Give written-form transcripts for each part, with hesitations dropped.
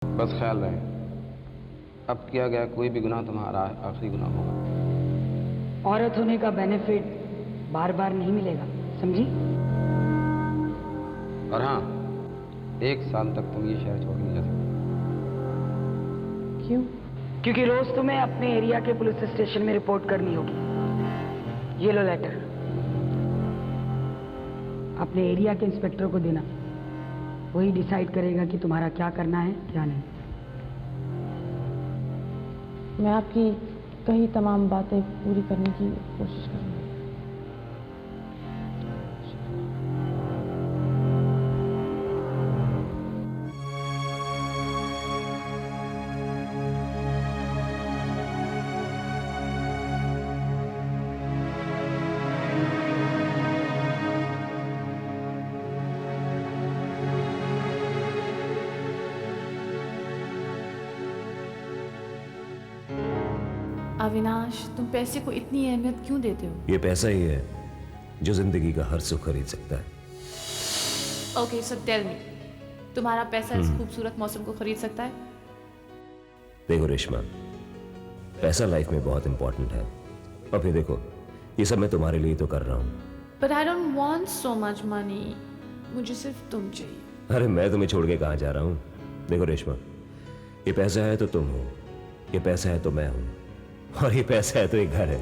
बस ख्याल रहे, अब किया गया कोई भी गुनाह तुम्हारा आखिरी गुनाह होगा। औरत होने का बेनिफिट बार बार नहीं मिलेगा, समझी? और हाँ, 1 साल तक तुम ये शहर छोड़ नहीं जा सकते। क्यों? क्योंकि रोज तुम्हें अपने एरिया के पुलिस स्टेशन में रिपोर्ट करनी होगी। ये लो लेटर, अपने एरिया के इंस्पेक्टर को देना। वही डिसाइड करेगा कि तुम्हारा क्या करना है क्या नहीं। मैं आपकी कही तमाम बातें पूरी करने की कोशिश करूंगी। अविनाश, तुम पैसे को इतनी अहमियत क्यों देते हो? ये पैसा ही है जो जिंदगी का हर सुख खरीद सकता है। ओके, सो टेल मी, तुम्हारा पैसा इस खूबसूरत मौसम को खरीद सकता है? देखो रेशमा, पैसा लाइफ में बहुत इंपॉर्टेंट है। और फिर देखो, ये सब मैं तुम्हारे लिए तो कर रहा हूँ। But I don't want so much money, मुझे सिर्फ तुम चाहिए। अरे मैं तुम्हें छोड़ के कहाँ जा रहा हूँ? देखो रेशमा, ये पैसा है तो तुम हो, ये पैसा है तो मैं हूँ, और ये पैसा है तो एक घर है।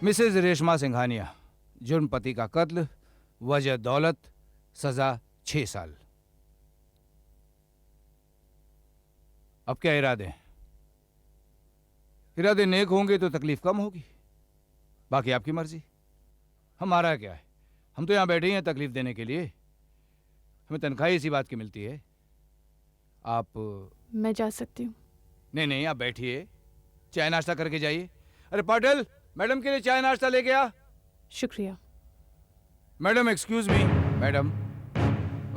मिसेज रेशमा सिंघानिया, जुर्म पति का कत्ल, वजह दौलत, सजा 6 साल। अब क्या इरादे हैं? इरादे नेक होंगे तो तकलीफ कम होगी, बाकी आपकी मर्जी। हमारा क्या है, हम तो यहां बैठे ही हैं तकलीफ देने के लिए। हमें तनख्वाह इसी बात की मिलती है। आप मैं जा सकती हूँ? नहीं नहीं, आप बैठिए, चाय नाश्ता करके जाइए। अरे पाटिल, मैडम के लिए चाय नाश्ता लेके आ। शुक्रिया। Madam excuse me. मैडम,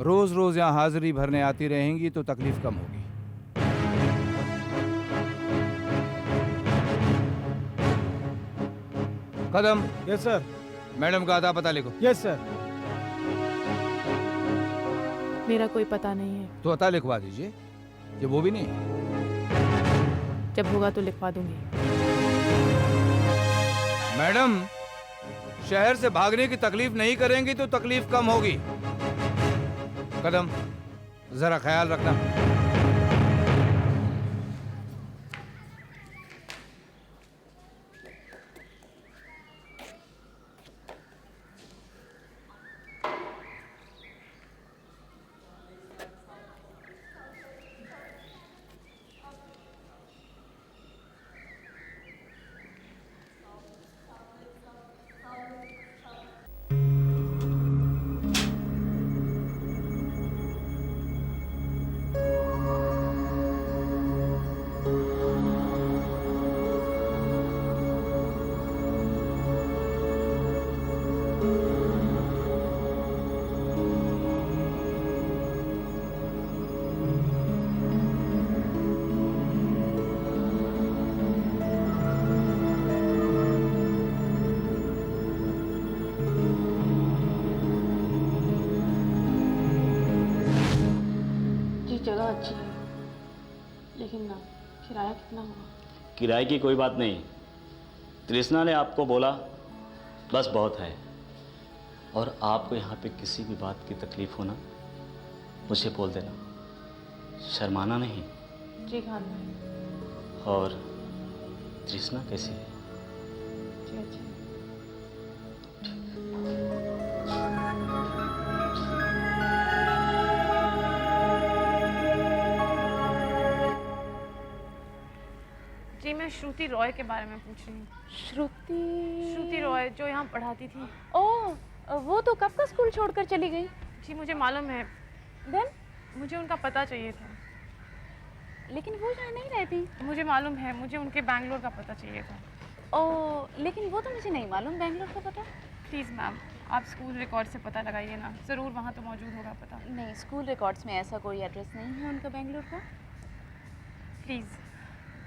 रोज रोज यहाँ हाजिरी भरने आती रहेंगी तो तकलीफ कम होगी। कदम। Yes sir. मैडम का आता पता लिखो। Yes sir. मेरा कोई पता नहीं है। तो अता लिखवा दीजिए। ये वो भी नहीं है। जब होगा तो लिखवा दूंगी। मैडम, शहर से भागने की तकलीफ नहीं करेंगी तो तकलीफ कम होगी। कदम, जरा ख्याल रखना। जगह अच्छी है, लेकिन ना किराया कितना होगा? किराए की कोई बात नहीं, तृष्णा ने आपको बोला, बस बहुत है। और आपको यहाँ पे किसी भी बात की तकलीफ हो ना, मुझे बोल देना, शर्माना नहीं। जी खान भाई। और तृष्णा कैसी है? जी अच्छी। जी, मैं श्रुति रॉय के बारे में पूछ रही हूँ। श्रुति रॉय जो यहाँ पढ़ाती थी। ओह, वो तो कब का स्कूल छोड़कर चली गई। जी मुझे मालूम है। देन मुझे उनका पता चाहिए था। लेकिन वो यहाँ नहीं रहती। मुझे मालूम है, मुझे उनके बैंगलोर का पता चाहिए था। ओ, लेकिन वो तो मुझे नहीं मालूम बैंगलोर का पता। प्लीज़ मैम, आप स्कूल रिकॉर्ड से पता लगाइए ना, ज़रूर वहाँ तो मौजूद होगा पता। नहीं, स्कूल रिकॉर्ड्स में ऐसा कोई एड्रेस नहीं है उनका बैंगलोर का। प्लीज़,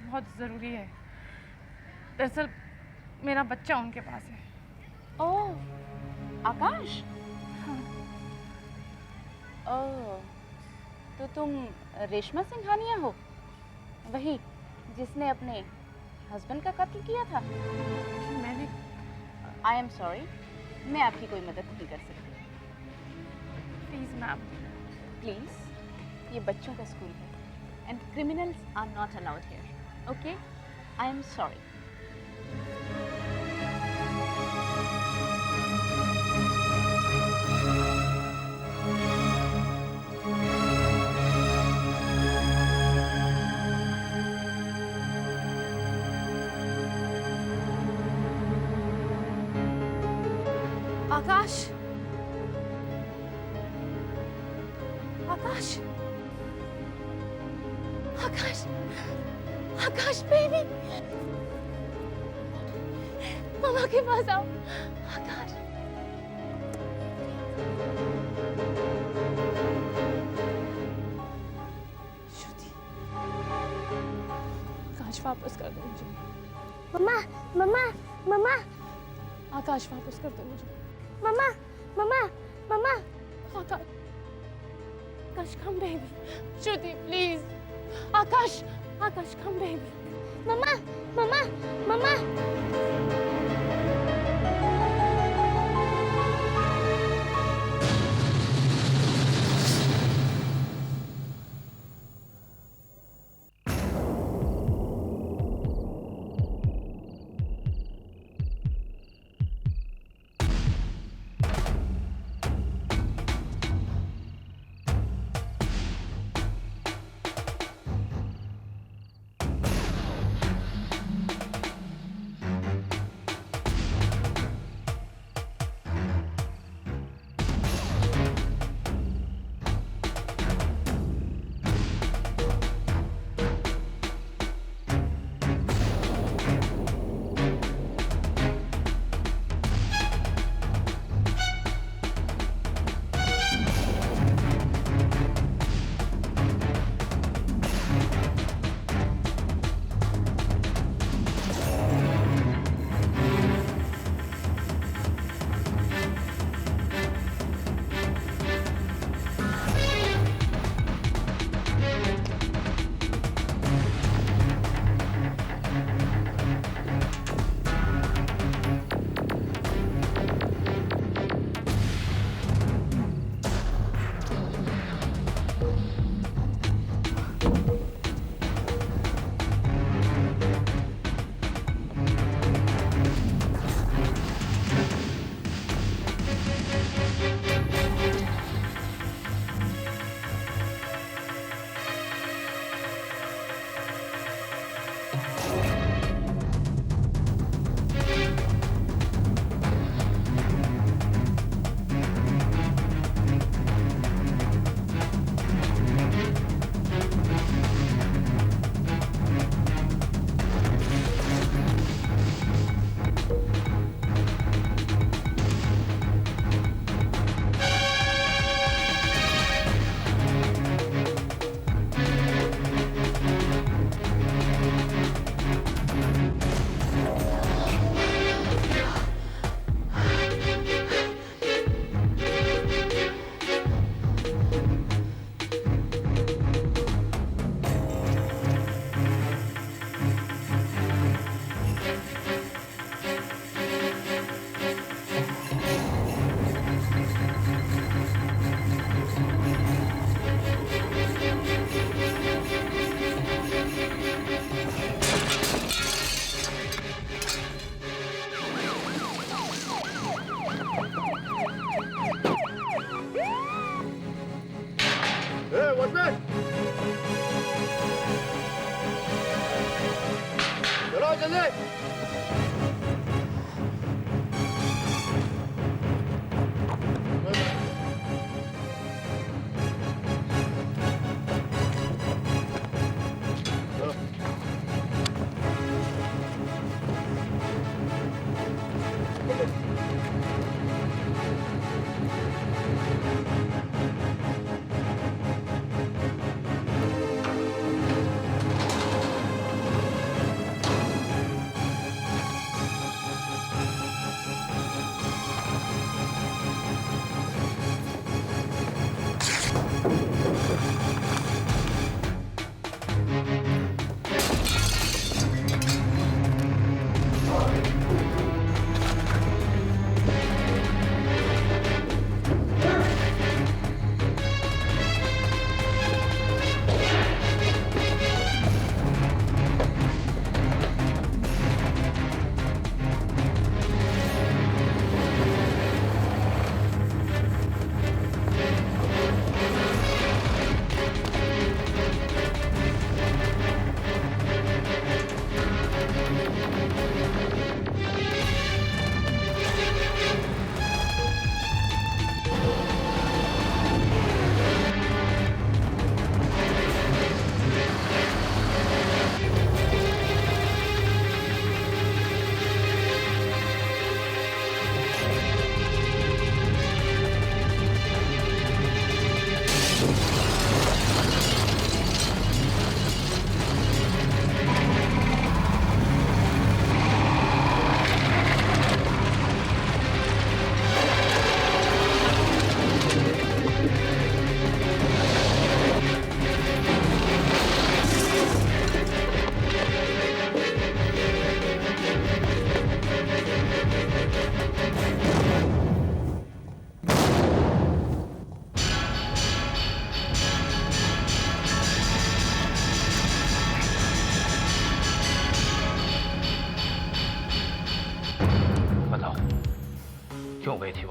बहुत ज़रूरी है। दरअसल मेरा बच्चा उनके पास है। ओह, आकाश। हाँ। ओह, तो तुम रेशमा सिंघानिया हो, वही जिसने अपने हस्बैंड का कत्ल किया था? मैंने आई एम सॉरी, मैं आपकी कोई मदद नहीं कर सकती। Please ma'am. प्लीज़, ये बच्चों का स्कूल है and criminals are not allowed here, okay? I am sorry. Akash, Akash, Akash, Akash baby, मामा के पास आओ। आकाश, श्रुति, आकाश वापस कर दो मुझे। मम्मा मम्मा मम्मा आकाश वापस कर दो मुझे। मम्मा मम्मा मम्मा Akash, Akash come baby. Shruti please. Akash, Akash come baby. मम्मा मम्मा मम्मा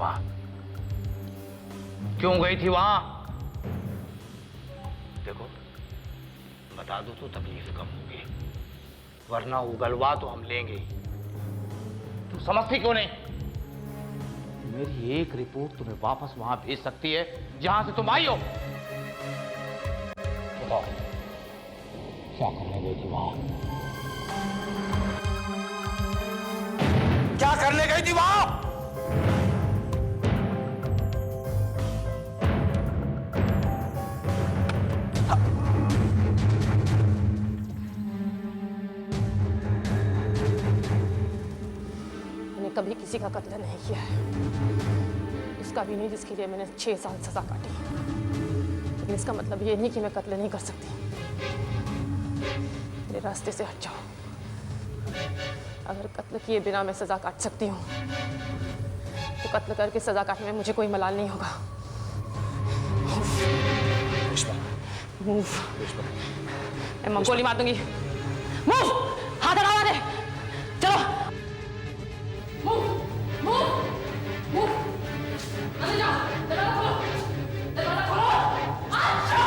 वहां? क्यों गई थी वहां? देखो, बता दो तो तकलीफ कम होगी, वरना उगलवा तो हम लेंगे ही। तुम समझती क्यों नहीं? मेरी एक रिपोर्ट तुम्हें वापस वहां भेज सकती है जहां से तुम आई हो। बताओ, क्या करने गई थी वहां? क्या करने गई थी वहां? कभी किसी का कत्ल नहीं किया है, उसका भी नहीं जिसके लिए मैंने 6 साल सजा काटी। लेकिन इसका मतलब ये नहीं कि मैं कत्ल नहीं कर सकती। मेरे रास्ते से हट जाओ। अगर कत्ल किए बिना मैं सजा काट सकती हूँ तो कत्ल करके सजा काटने में मुझे कोई मलाल नहीं होगा। मूव। मैं गोली मार दूंगी। मूव, हाथ हटा दे। चलो। Move, move, move. अंदर जाओ, दरवाजा खोलो, दरवाजा खोलो। अच्छा।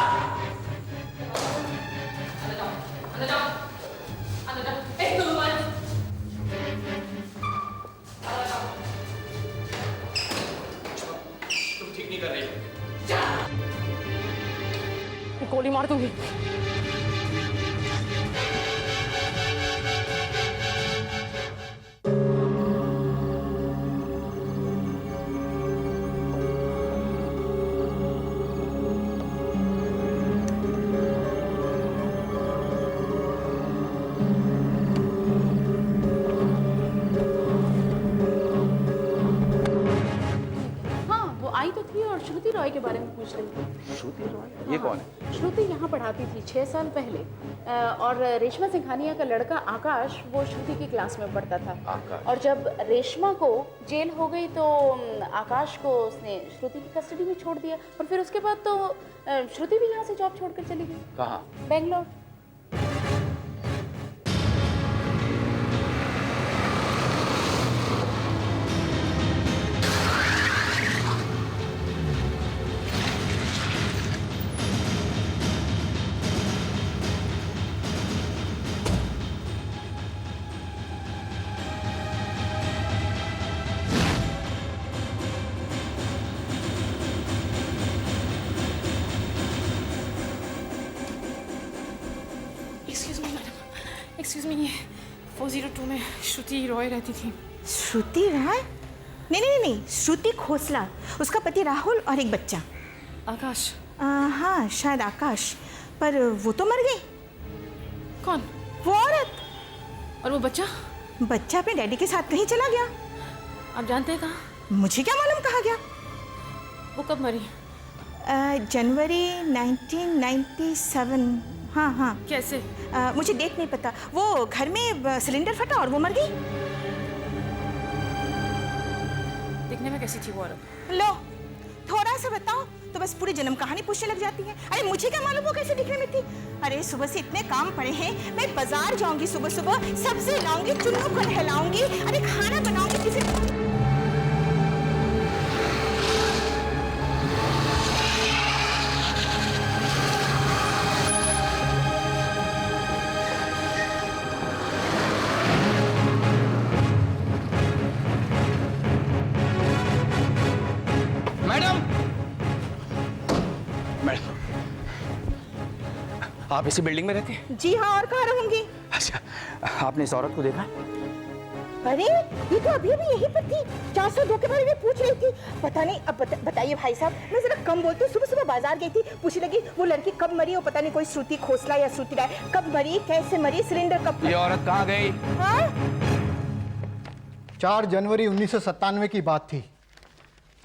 अंदर जाओ, अंदर जाओ, अंदर जाओ। एक दो बार। अंदर जाओ। तुम ठीक नहीं कर रही। जा। गोली मार दूंगी। श्रुति रॉय के बारे में पूछ रही थी। श्रुति रॉय? ये कौन है? श्रुति यहाँ पढ़ाती थी 6 साल पहले। और रेशमा सिंघानिया का लड़का आकाश वो श्रुति की क्लास में पढ़ता था। आकाश। और जब रेशमा को जेल हो गई तो आकाश को उसने श्रुति की कस्टडी में छोड़ दिया। और फिर उसके बाद तो श्रुति भी यहाँ से जॉब छोड़कर चली गई। कहाँ? बेंगलोर। एक्सक्यूज मी, ये 402 में श्रुति रॉय रहती थी। श्रुति रॉय? नहीं, श्रुति खोसला, उसका पति राहुल और एक बच्चा। आकाश? हाँ, शायद आकाश, पर वो तो मर गई। कौन? वो औरत। और वो बच्चा? बच्चा अपने डैडी के साथ कहीं चला गया। आप जानते हैं कहाँ? मुझे क्या मालूम कहाँ गया। वो कब मरी? जनवरी 1997। हाँ। कैसे? मुझे डेट नहीं पता। वो घर में सिलेंडर फटा और वो मर गई। दिखने में कैसी थी वो औरत? लो, थोड़ा सा बताओ तो बस पूरी जन्म कहानी पूछने लग जाती है। अरे मुझे क्या मालूम वो कैसे दिखने में थी। अरे सुबह से इतने काम पड़े हैं। मैं बाजार जाऊंगी, सुबह सब्जी लाऊंगी, चुन्नू को नहलाऊंगी, अरे खाना बनाऊंगी, किसी आप इसी बिल्डिंग में रहती हैं? जी हाँ, और कहाँ रहूंगी। अच्छा, आपने इस औरत को देखा? अरे ये तो अभी यहीं पर थी। 402 के बारे में पूछ रही थी। पता नहीं। अब बताइए भाई साहब, मैं जरा कम बोलती हूँ। सुबह बाजार गई थी, पूछने लगी वो लड़की कब मरी। वो पता नहीं कोई श्रुति खोसला या श्रुति राय, कब मरी, कैसे मरी, सिलेंडर कब। ये औरत कहाँ गई? 4 जनवरी 1997 की बात थी।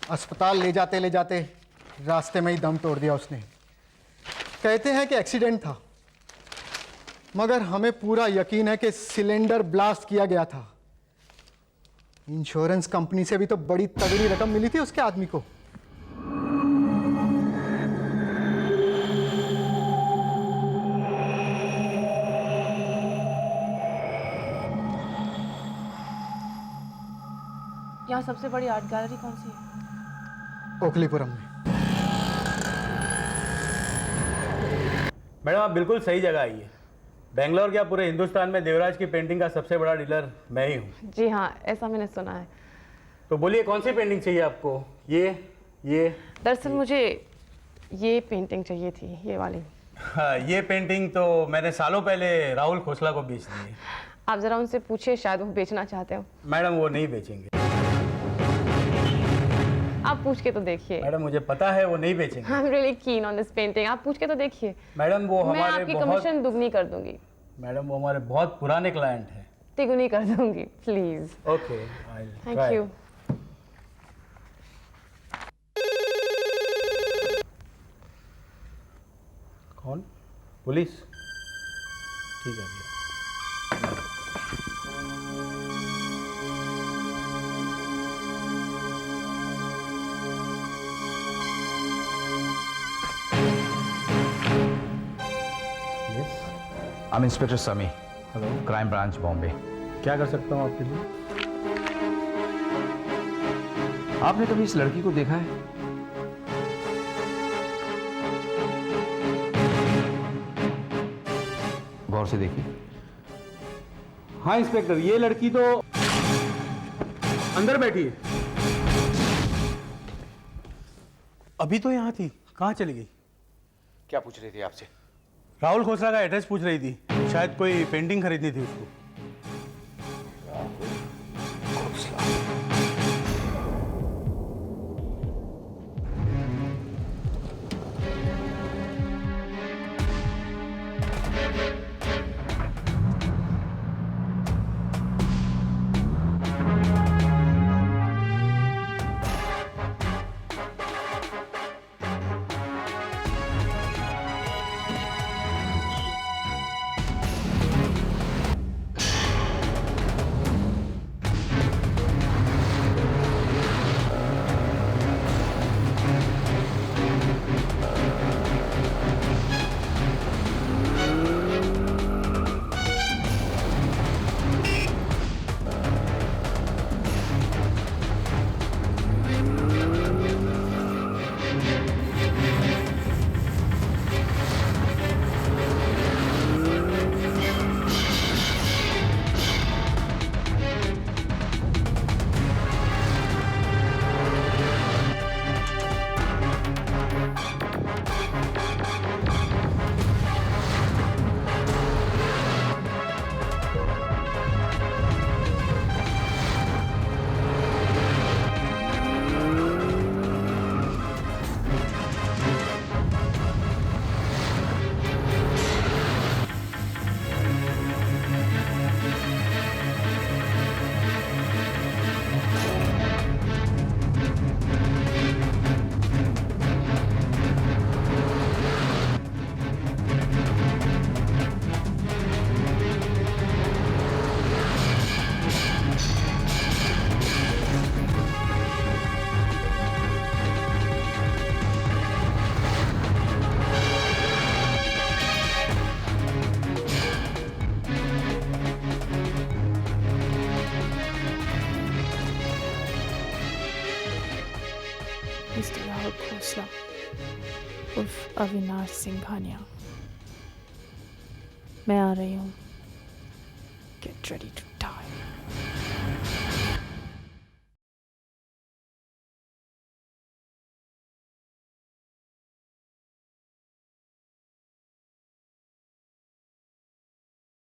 अस्पताल ले जाते रास्ते में ही दम तोड़ दिया उसने। कहते हैं कि एक्सीडेंट था, मगर हमें पूरा यकीन है कि सिलेंडर ब्लास्ट किया गया था। इंश्योरेंस कंपनी से भी तो बड़ी तगड़ी रकम मिली थी उसके आदमी को। यहाँ सबसे बड़ी आर्ट गैलरी कौन सी है? ओखलीपुरम में। मैडम आप बिल्कुल सही जगह आई है। बेंगलोर क्या पूरे हिंदुस्तान में देवराज की पेंटिंग का सबसे बड़ा डीलर मैं ही हूँ। जी हाँ, ऐसा मैंने सुना है। तो बोलिए कौन सी पेंटिंग चाहिए आपको? ये दरअसल मुझे ये पेंटिंग चाहिए थी, ये वाली। हाँ, ये पेंटिंग तो मैंने सालों पहले राहुल खोसला को बेच दी है। आप जरा उनसे पूछिए, शायद वो बेचना चाहते हो। मैडम वो नहीं बेचेंगे। आप पूछ के तो देखिए। मैडम मुझे पता है वो नहीं बेचेंगे। I am really keen on this painting. आप पूछ के तो देखिए। मैडम वो मैं हमारे आपकी बहुत कमीशन दुगनी कर दूंगी। मैडम वो हमारे बहुत पुराने क्लाइंट हैं। तिगुनी कर दूंगी, प्लीज। Okay, thank you. कौन? पुलिस? ठीक है भैया। आई एम इंस्पेक्टर समी। Hello, crime branch Bombay. क्या कर सकता हूँ आपके लिए? आपने कभी इस लड़की को देखा है? गौर से देखिए। हाँ इंस्पेक्टर, ये लड़की तो अंदर बैठी है। अभी तो यहाँ थी, कहाँ चली गई? क्या पूछ रही थी आपसे? राहुल खोसला का एड्रेस पूछ रही थी, शायद कोई पेंटिंग खरीदनी थी उसको। मिस्टर राहुल खोसला उर्फ अविनाश सिंघानिया, मैं आ रही हूँ। Get ready to